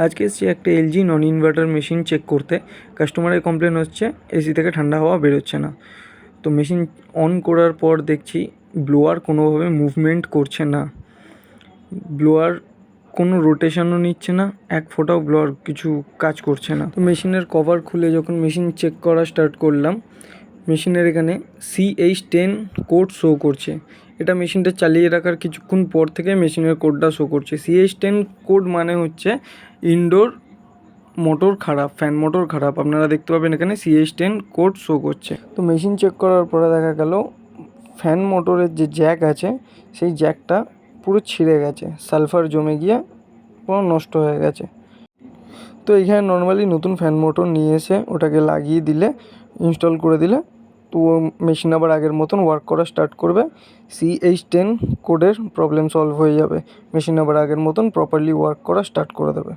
আজকে এসেছি একটা LG non inverter machine check করতে। কাস্টমারের কমপ্লেন হচ্ছে এসি থেকে ঠান্ডা হাওয়া বেরোচ্ছে না। তো মেশিন অন করার পর দেখছি ব্লোয়ার কোনোভাবে মুভমেন্ট করছে না। ব্লোয়ার কোনো রোটেশনও নিচ্ছে না, এক ফোঁটাও ব্লোয়ার কিছু কাজ করছে না। তো মেশিনের কভার খুলে যখন মেশিন চেক করা স্টার্ট করলাম, মেশিনের এখানে CH10 কোড শো করছে। এটা মেশিনটা চালিয়ে রাখার কিছুক্ষণ পর থেকে মেশিনের কোডটা শো করছে। CH10 কোড মানে হচ্ছে ইনডোর মোটর খারাপ, ফ্যান মোটর খারাপ। আপনারা দেখতে পাবেন এখানে CH10 কোড শো করছে। তো মেশিন চেক করার পরে দেখা গেল ফ্যান মোটরের যে জ্যাক আছে সেই জ্যাকটা পুরো ছিঁড়ে গেছে, সালফার জমে গিয়ে পুরো নষ্ট হয়ে গেছে। তো এখানে নর্মালি নতুন ফ্যান মোটর নিয়ে এসে ওটাকে লাগিয়ে দিলে, ইনস্টল করে দিলে তো মেশিন আবার আগের মতন ওয়ার্ক করা স্টার্ট করবে। CH10 কোডের প্রবলেম সলভ হয়ে যাবে, মেশিন আবার আগের মতন প্রপারলি ওয়ার্ক করা স্টার্ট করে দেবে।